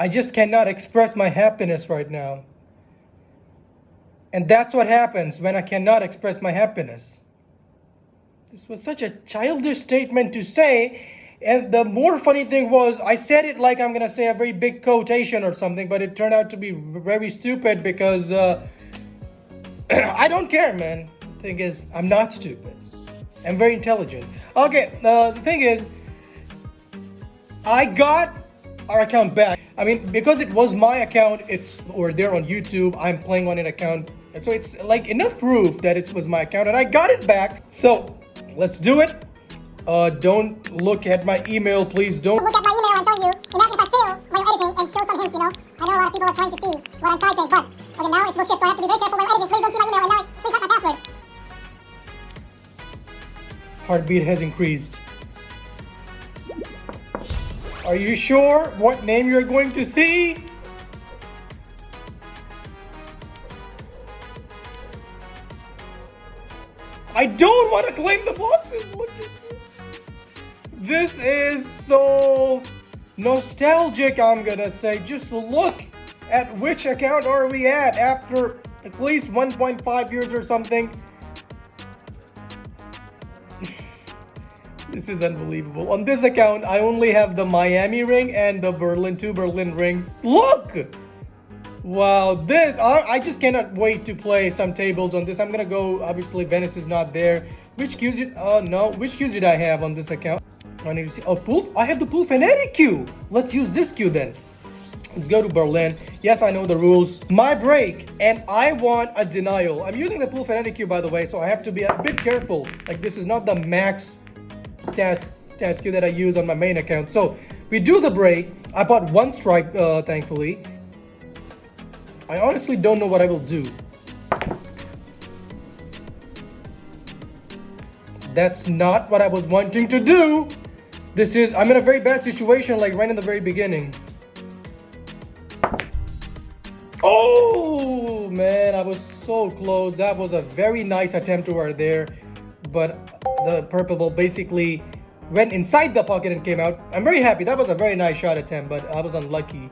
I just cannot express my happiness right now. And that's what happens when I cannot express my happiness. This was such a childish statement to say. And the more funny thing was, I said it like I'm gonna say a very big quotation or something, but it turned out to be very stupid because I don't care, man. The thing is, I'm not stupid. I'm very intelligent. Okay, the thing is, I got our account back. I mean, because it was my account, it's or there on YouTube. I'm playing on an account, and so it's like enough proof that it was my account, and I got it back. So let's do it. Don't look at my email, please. Don't Look at my email, I'm telling you. Imagine if I fail while editing and show some hints, you know. I know a lot of people are trying to see what I'm typing, but okay, now it will shift, so I have to be very careful while editing. Please don't see my email, and now please not my password. Heartbeat has increased. Are you sure what name you're going to see? I don't want to claim the boxes. Look at this. This is so nostalgic, I'm gonna say. Just look at which account are we at after at least 1.5 years or something. This is unbelievable. On this account, I only have the Miami ring and the two Berlin rings. Look! Wow, this, I just cannot wait to play some tables on this. I'm gonna go, obviously Venice is not there. Which queues did, no, which queues did I have on this account? I need to see, pool, I have the pool fanatic queue. Let's use this queue then. Let's go to Berlin. Yes, I know the rules. My break, and I want a denial. I'm using the pool fanatic queue, by the way, so I have to be a bit careful. Like, this is not the max stats queue that I use on my main account. So we do the break. I bought one stripe, thankfully. I honestly don't know what I will do. That's not what I was wanting to do. This is, I'm in a very bad situation, like right in the very beginning. Oh man, I was so close. That was a very nice attempt over there, but the purple ball basically went inside the pocket and came out. I'm very happy. That was a very nice shot attempt, but I was unlucky.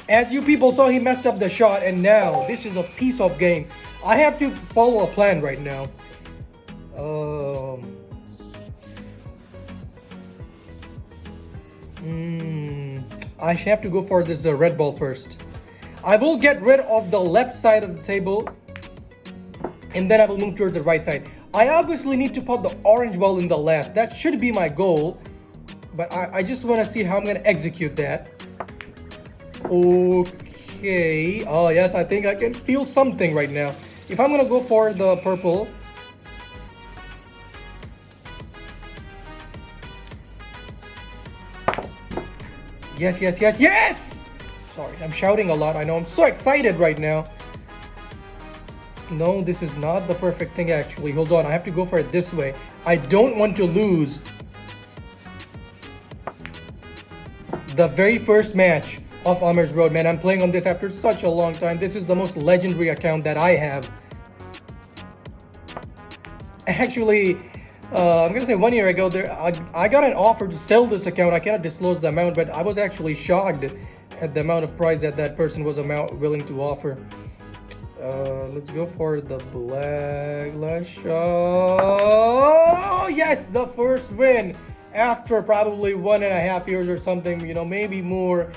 As you people saw, he messed up the shot, and now this is a piece of game. I have to follow a plan right now. I have to go for this red ball first. I will get rid of the left side of the table, and then I will move towards the right side. I obviously need to put the orange ball in the last. That should be my goal, but I just want to see how I'm going to execute that. Okay. Oh, yes, I think I can feel something right now. If I'm going to go for the purple. Yes, yes, yes, yes! Sorry, I'm shouting a lot. I know I'm so excited right now. No, this is not the perfect thing, actually. Hold on, I have to go for it this way. I don't want to lose the very first match of Aamir's Road, man. I'm playing on this after such a long time. This is the most legendary account that I have. Actually, I'm gonna say 1 year ago, I got an offer to sell this account. I cannot disclose the amount, but I was actually shocked at the amount of price that that person was willing to offer. Let's go for the black last shot. Oh yes, the first win after probably 1.5 years or something, you know, maybe more.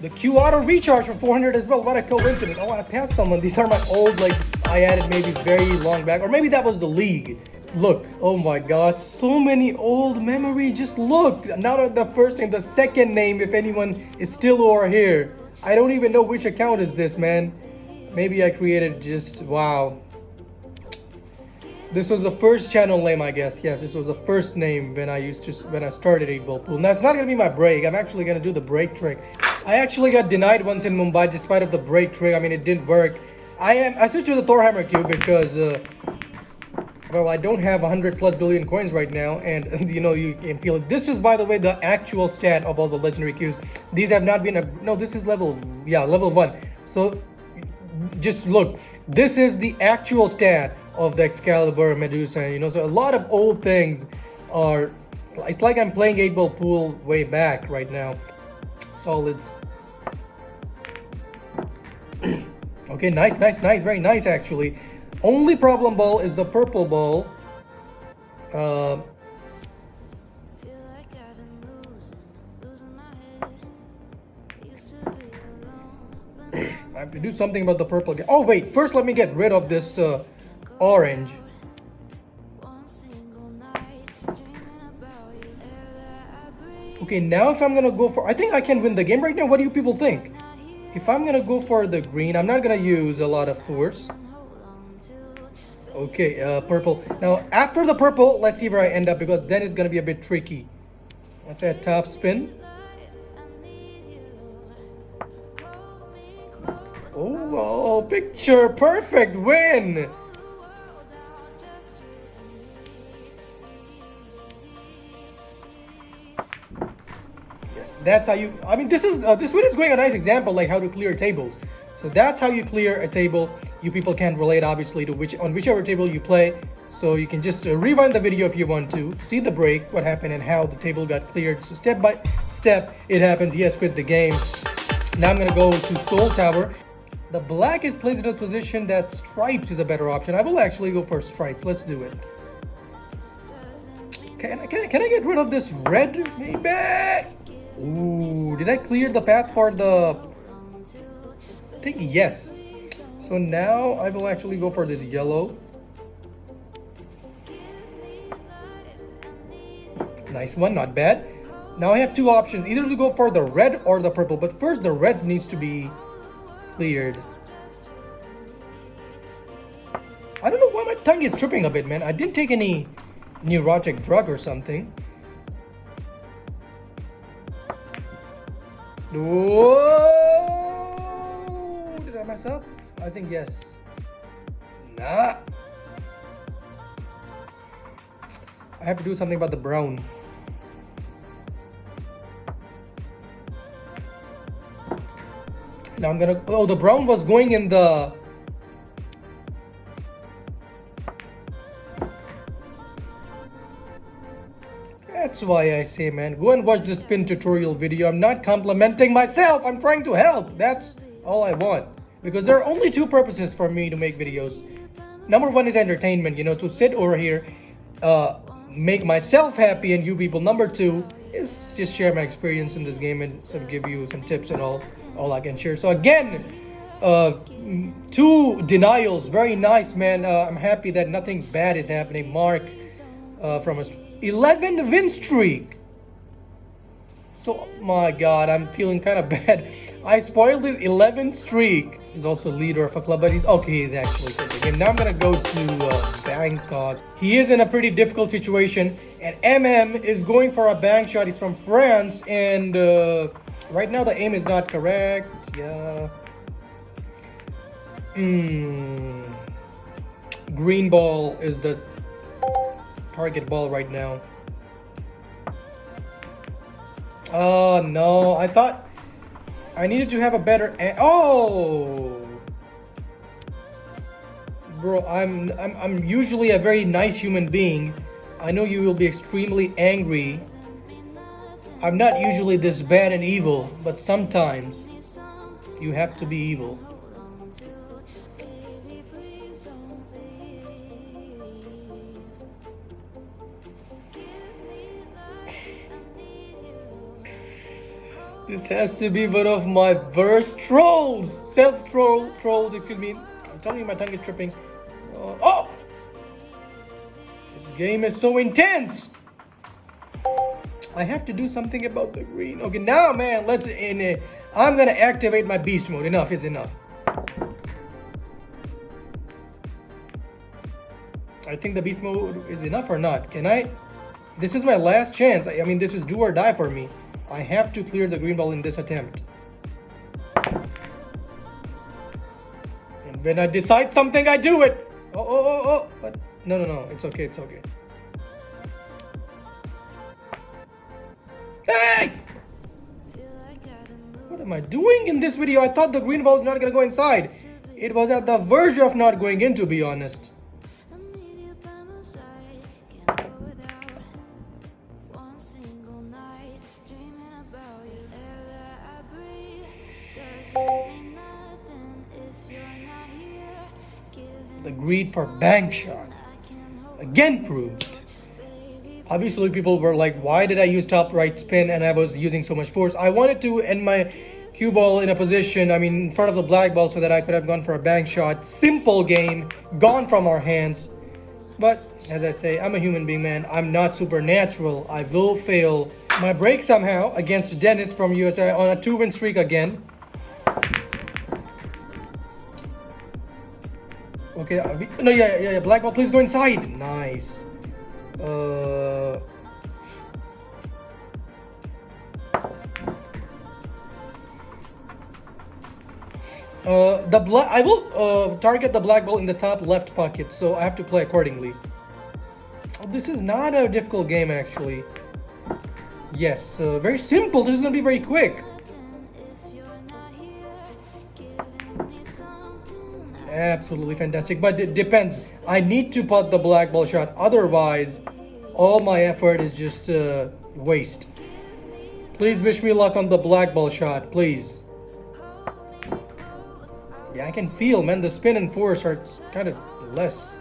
The Q auto recharge for 400 as well. What a coincidence. Oh, I passed someone. These are my old, like, I added maybe very long back, or maybe that was the league. Look, oh my god, so many old memories. Just look, not the first name, the second name, if anyone is still over here. I don't even know which account is this, man. Maybe I created just, wow. This was the first channel name, I guess. Yes, this was the first name when I started 8-Ball Pool. Now, it's not gonna be my break. I'm actually gonna do the break trick. I actually got denied once in Mumbai despite of the break trick. I mean, it didn't work. I switched to the Thorhammer cube because, well, I don't have 100+ billion coins right now, and you know, you can feel it. This is, by the way, the actual stat of all the legendary queues. These have not been no, this is level 1. So just look, this is the actual stat of the Excalibur, Medusa, you know, so a lot of old things are, it's like I'm playing 8-ball pool way back right now. Solids. Okay, nice, very nice actually. Only problem ball is the purple ball. I have to do something about the purple. Oh wait, first let me get rid of this orange. Okay, now if I'm gonna go for, I think I can win the game right now. What do you people think? If I'm gonna go for the green, I'm not gonna use a lot of force. Okay, purple. Now after the purple, let's see where I end up, because then it's gonna be a bit tricky. Let's say a top spin. Oh, picture perfect win. Yes, that's how you, I mean, this one is going a nice example, like how to clear tables. So that's how you clear a table. You people can relate obviously to whichever table you play. So you can just rewind the video if you want to see the break, what happened and how the table got cleared. So step by step it happens. He has quit the game. Now I'm gonna go to Soul Tower. The black is placed in a position that stripes is a better option. I will actually go for stripes. Let's do it. Can I get rid of this red maybe? Ooh, did I clear the path for the, I think yes. So now I will actually go for this yellow. Nice one, not bad. Now I have two options, either to go for the red or the purple, but first the red needs to be cleared. I don't know why my tongue is tripping a bit, man. I didn't take any neurotic drug or something. Whoa! Did I mess up? I think yes. Nah. I have to do something about the brown. Now I'm gonna, oh, the brown was going in the, that's why I say, man, go and watch the spin tutorial video. I'm not complimenting myself, I'm trying to help. That's all I want, because there are only two purposes for me to make videos. Number one is entertainment, you know, to sit over here, make myself happy and you people. Number two is just share my experience in this game and some give you some tips and all I can share. So again, two denials, very nice, man. I'm happy that nothing bad is happening. Mark from a 11 win streak. So my god, I'm feeling kind of bad. I spoiled his 11th streak. He's also leader of a club, but he's okay. He's actually good game. Now I'm gonna go to Bangkok. He is in a pretty difficult situation, and MM is going for a bank shot. He's from France, and right now the aim is not correct. Yeah. Green ball is the target ball right now. Oh no, I thought I needed to have a better oh, bro, I'm usually a very nice human being. I know you will be extremely angry. I'm not usually this bad and evil, but sometimes you have to be evil. This has to be one of my worst trolls. Trolls, excuse me. I'm telling you, my tongue is tripping. Oh! This game is so intense. I have to do something about the green. Okay, now, man, let's in it. I'm gonna activate my beast mode. Enough is enough. I think the beast mode is enough or not. Can I? This is my last chance. I mean, this is do or die for me. I have to clear the green ball in this attempt. And when I decide something, I do it. Oh. But no. It's okay. Hey! What am I doing in this video? I thought the green ball was not gonna go inside. It was at the verge of not going in, to be honest. The greed for bank shot again proved. Obviously, people were like, why did I use top right spin and I was using so much force? I wanted to end my cue ball in a position, in front of the black ball so that I could have gone for a bank shot. Simple game, gone from our hands. But, as I say, I'm a human being, man. I'm not supernatural. I will fail my break somehow against Dennis from USA on a 2-win streak again. Okay, no, yeah, black ball, please go inside. Nice. I will target the black ball in the top left pocket, so I have to play accordingly. Oh, this is not a difficult game, actually. Yes, very simple. This is gonna be very quick. Absolutely fantastic, but it depends. I need to put the black ball shot, otherwise all my effort is just waste. Please wish me luck on the black ball shot, please. Yeah, I can feel, man, the spin and force are kind of less.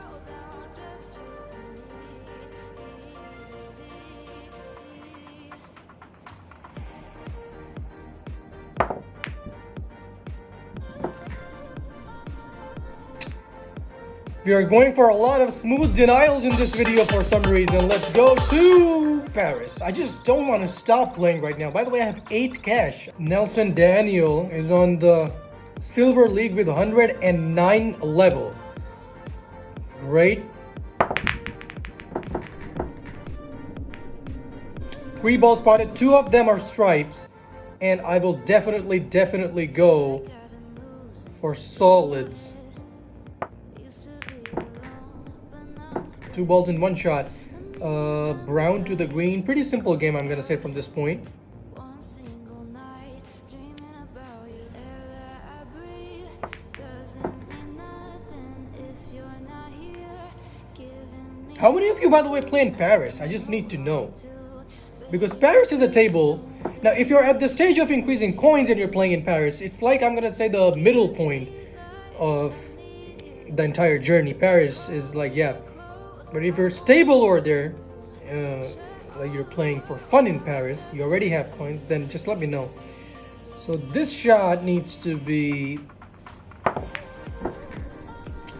We are going for a lot of smooth denials in this video for some reason. Let's go to Paris. I just don't want to stop playing right now. By the way, I have 8 cash. Nelson Daniel is on the Silver League with 109 level. Great. 3 balls spotted. 2 of them are stripes. And I will definitely go for solids. 2 balls in 1 shot. Brown to the green. Pretty simple game, I'm gonna say, from this point. How many of you, by the way, play in Paris? I just need to know. Because Paris is a table. Now, if you're at the stage of increasing coins and you're playing in Paris, it's like, I'm gonna say, the middle point of the entire journey. Paris is like, yeah. But if you're stable order, like you're playing for fun in Paris, you already have coins, then just let me know. So this shot needs to be...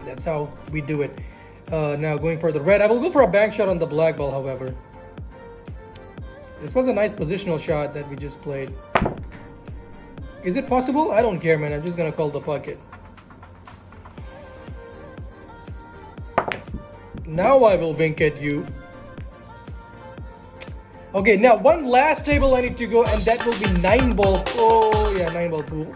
That's how we do it. Now going for the red. I will go for a bank shot on the black ball, however. This was a nice positional shot that we just played. Is it possible? I don't care, man. I'm just gonna call the pocket. Now I will wink at you. Okay, now one last table I need to go, and that will be 9 ball. Oh yeah, 9 ball pool.